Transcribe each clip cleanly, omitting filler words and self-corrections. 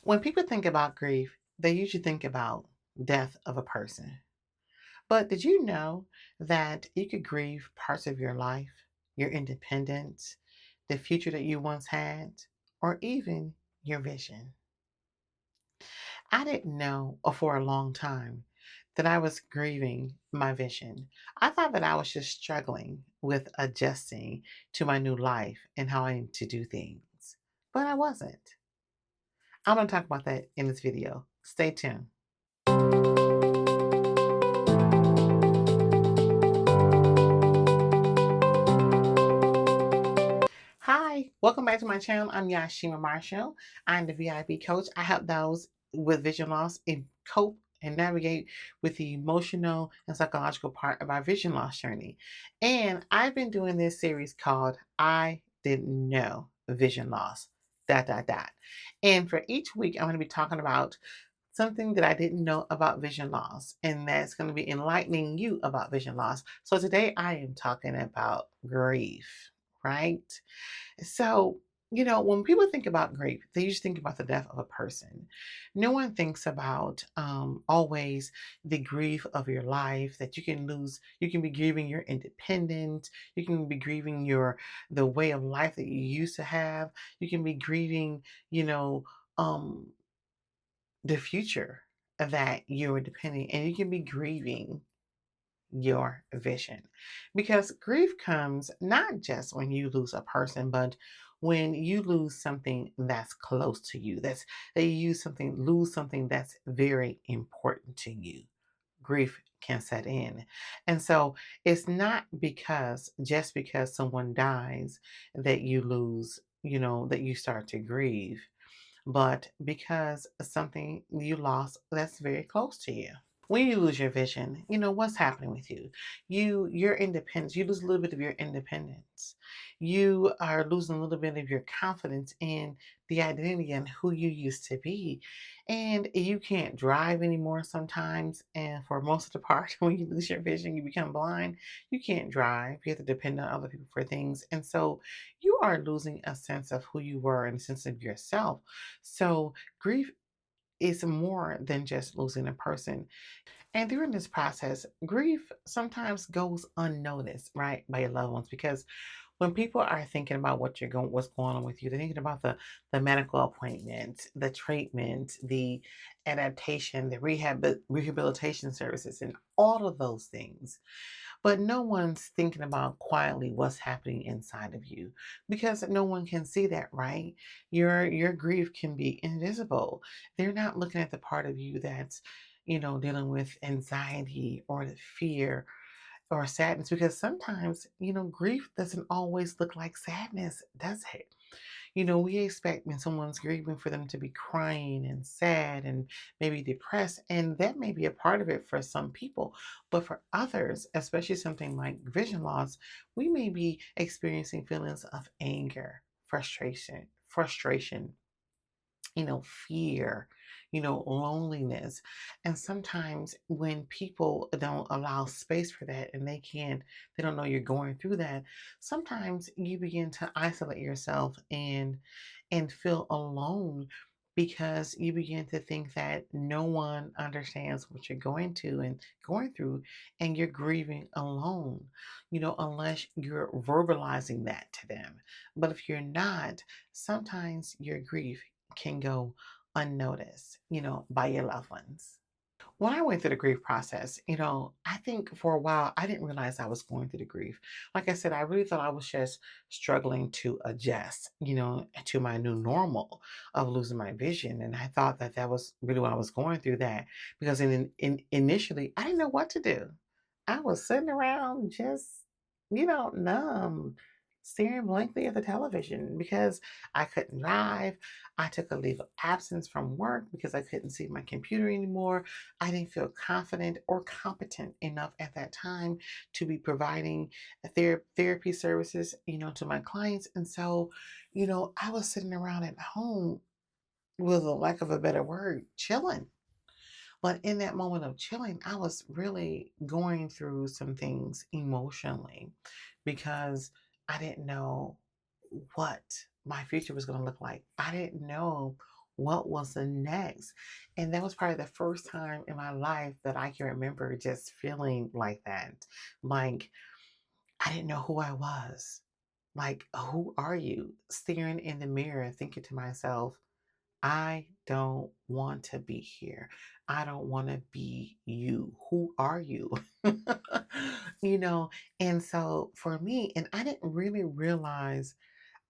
When people think about grief, they usually think about death of a person. But did you know that you could grieve parts of your life, your independence, the future that you once had, or even your vision? I didn't know for a long time that I was grieving my vision. I thought that I was just struggling with adjusting to my new life and how I need to do things. But I wasn't. I'm going to talk about that in this video. Stay tuned. Hi, welcome back to my channel. I'm Yashima Marshall. I'm the VIP coach. I help those with vision loss and cope and navigate with the emotional and psychological part of our vision loss journey. And I've been doing this series called I Didn't Know Vision Loss. Dot dot dot. And for each week, I'm going to be talking about something that I didn't know about vision loss, and that's going to be enlightening you about vision loss. So today I am talking about grief, right? So, when people think about grief, they usually think about the death of a person. No one thinks about always the grief of your life that you can lose. You can be grieving your independence. You can be grieving the way of life that you used to have. You can be grieving, you know, um, the future that you're depending, and you can be grieving your vision. Because grief comes not just when you lose a person, but when you lose something that's close to you, that you lose something that's very important to you. Grief can set in. And so it's not just because someone dies that you lose, that you start to grieve, but because something you lost that's very close to you. When you lose your vision, what's happening with you. Your independence, you lose a little bit of your independence. You are losing a little bit of your confidence in the identity and who you used to be. And you can't drive anymore sometimes. And for most of the part, when you lose your vision, you become blind. You can't drive. You have to depend on other people for things. And so you are losing a sense of who you were and a sense of yourself. So grief is more than just losing a person. And during this process, grief sometimes goes unnoticed, right, by your loved ones, because when people are thinking about what's going on with you, they're thinking about the medical appointment, the treatment, the adaptation, the rehabilitation services, and all of those things. But no one's thinking about quietly what's happening inside of you, because no one can see that, right? Your grief can be invisible. They're not looking at the part of you that's, dealing with anxiety or the fear or sadness, because sometimes, grief doesn't always look like sadness, does it? We expect when someone's grieving for them to be crying and sad and maybe depressed, and that may be a part of it for some people. But for others, especially something like vision loss, we may be experiencing feelings of anger, frustration, fear, loneliness. And sometimes when people don't allow space for that and they don't know you're going through that, sometimes you begin to isolate yourself and feel alone, because you begin to think that no one understands what you're going through, and you're grieving alone, unless you're verbalizing that to them. But if you're not, sometimes your grief can go unnoticed, by your loved ones. When I went through the grief process, I think for a while I didn't realize I was going through the grief. Like I said, I really thought I was just struggling to adjust, to my new normal of losing my vision. And I thought that that was really what I was going through, that because initially I didn't know what to do. I was sitting around just, numb, staring blankly at the television because I couldn't drive. I took a leave of absence from work because I couldn't see my computer anymore. I didn't feel confident or competent enough at that time to be providing therapy services, to my clients. And so, I was sitting around at home, with a lack of a better word, chilling. But in that moment of chilling, I was really going through some things emotionally, because I didn't know what my future was going to look like. I didn't know what was the next? And that was probably the first time in my life that I can remember just feeling like that. Like, I didn't know who I was. Like, who are you? Staring in the mirror, thinking to myself, I don't want to be here. I don't want to be you. Who are you? you know, and so for me, and I didn't really realize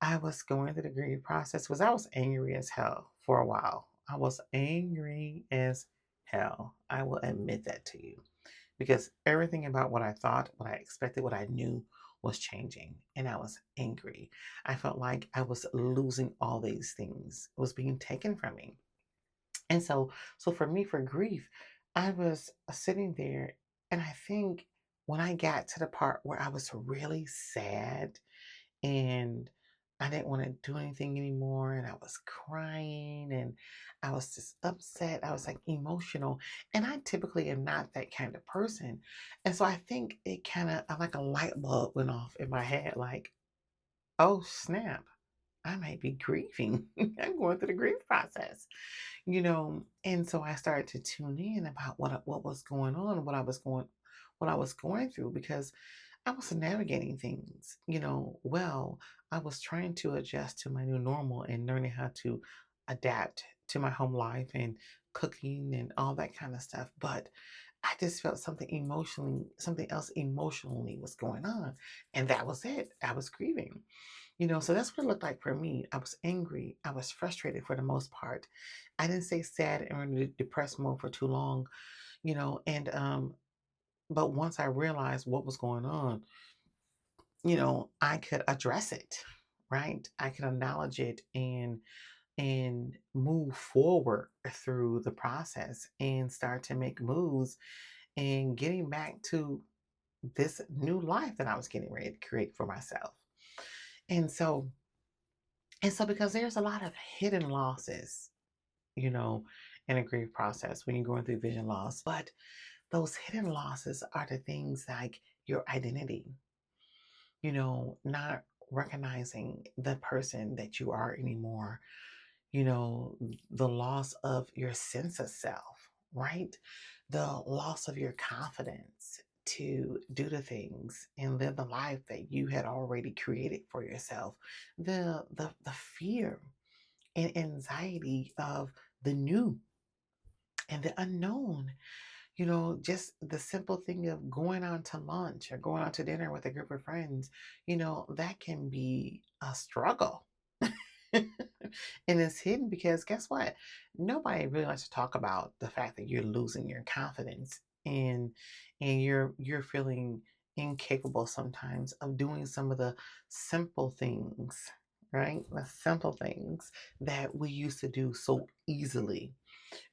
I was going through the grieving process was I was angry as hell for a while. I was angry as hell. I will admit that to you because everything about what I thought, what I expected, what I knew was changing, and I was angry. I felt like I was losing all these things. It was being taken from me. And so for me, for grief, I was sitting there, and I think when I got to the part where I was really sad and I didn't want to do anything anymore, and I was crying, and I was just upset. I was like emotional, and I typically am not that kind of person. And so I think it kind of like a light bulb went off in my head, like, oh snap, I might be grieving. I'm going through the grief process, And so I started to tune in about what was going on, what I was going through, because I was navigating things, well. I was trying to adjust to my new normal and learning how to adapt to my home life and cooking and all that kind of stuff. But I just felt something else emotionally was going on. And that was it. I was grieving. So that's what it looked like for me. I was angry. I was frustrated for the most part. I didn't stay sad or in a depressed mode for too long, and but once I realized what was going on, I could address it, right? I could acknowledge it and move forward through the process and start to make moves and getting back to this new life that I was getting ready to create for myself. And so because there's a lot of hidden losses, you know, in a grief process when you're going through vision loss, but those hidden losses are the things like your identity, not recognizing the person that you are anymore, you know, the loss of your sense of self, right? The loss of your confidence to do the things and live the life that you had already created for yourself. The fear and anxiety of the new and the unknown, just the simple thing of going out to lunch or going out to dinner with a group of friends, that can be a struggle. And it's hidden because guess what? Nobody really likes to talk about the fact that you're losing your confidence and you're feeling incapable sometimes of doing some of the simple things, right? The simple things that we used to do so easily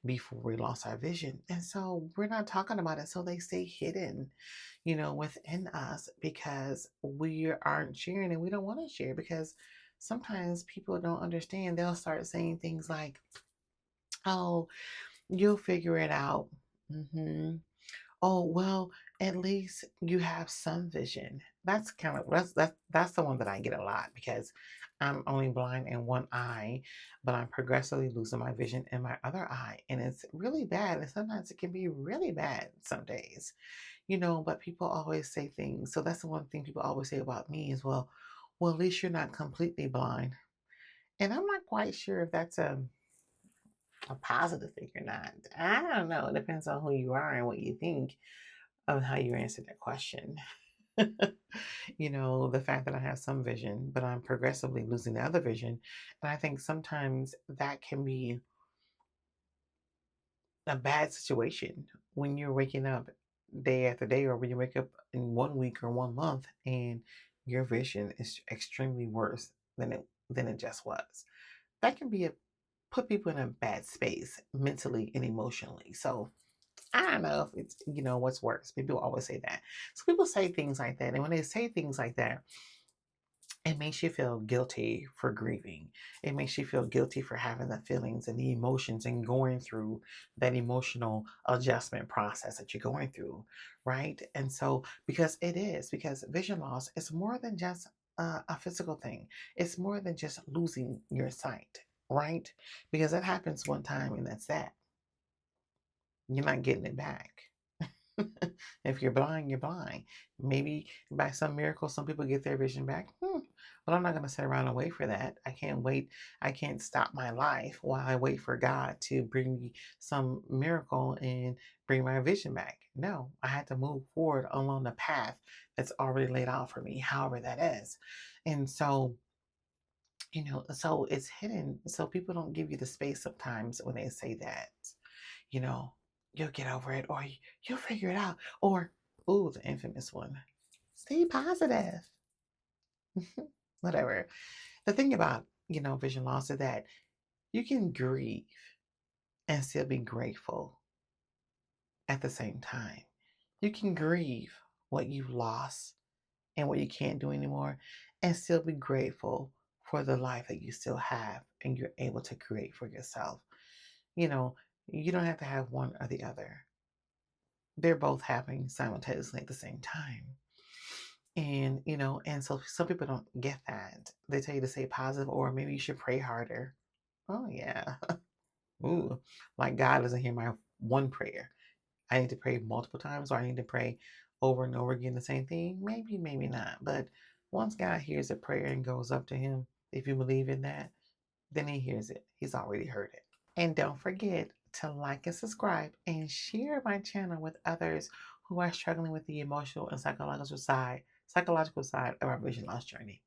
before we lost our vision. And so we're not talking about it. So they stay hidden, within us because we aren't sharing and we don't want to share because sometimes people don't understand. They'll start saying things like, oh, you'll figure it out. hmm Oh, well, at least you have some vision. That's the one that I get a lot because I'm only blind in one eye, but I'm progressively losing my vision in my other eye. And it's really bad. And sometimes it can be really bad some days, but people always say things. So that's the one thing people always say about me is, well, at least you're not completely blind. And I'm not quite sure if that's a positive thing or not. I don't know. It depends on who you are and what you think of how you answer that question. The fact that I have some vision, but I'm progressively losing the other vision. And I think sometimes that can be a bad situation when you're waking up day after day, or when you wake up in 1 week or 1 month and your vision is extremely worse than it just was. That can put people in a bad space mentally and emotionally. So I don't know if it's what's worse. People always say that. So people say things like that, and when they say things like that, it makes you feel guilty for grieving. It makes you feel guilty for having the feelings and the emotions and going through that emotional adjustment process that you're going through, right? And so, because vision loss is more than just a physical thing, it's more than just losing your sight. right? Because that happens one time and that's that. You're not getting it back. If you're blind, you're blind. Maybe by some miracle, some people get their vision back. But I'm not going to sit around and wait for that. I can't wait. I can't stop my life while I wait for God to bring me some miracle and bring my vision back. No, I had to move forward along the path that's already laid out for me, however that is. And so, so it's hidden. So people don't give you the space sometimes when they say that, you know, you'll get over it or you'll figure it out. Or, ooh, the infamous one, stay positive. Whatever. The thing about, vision loss is that you can grieve and still be grateful at the same time. You can grieve what you've lost and what you can't do anymore and still be grateful for the life that you still have and you're able to create for yourself. You know, you don't have to have one or the other. They're both happening simultaneously at the same time. And so some people don't get that. They tell you to stay positive or maybe you should pray harder. Oh yeah. Ooh. Like God doesn't hear my one prayer. I need to pray multiple times or I need to pray over and over again the same thing. Maybe, maybe not. But once God hears a prayer and goes up to him, if you believe in that, then he hears it. He's already heard it. And don't forget to like and subscribe and share my channel with others who are struggling with the emotional and psychological side of our vision loss journey.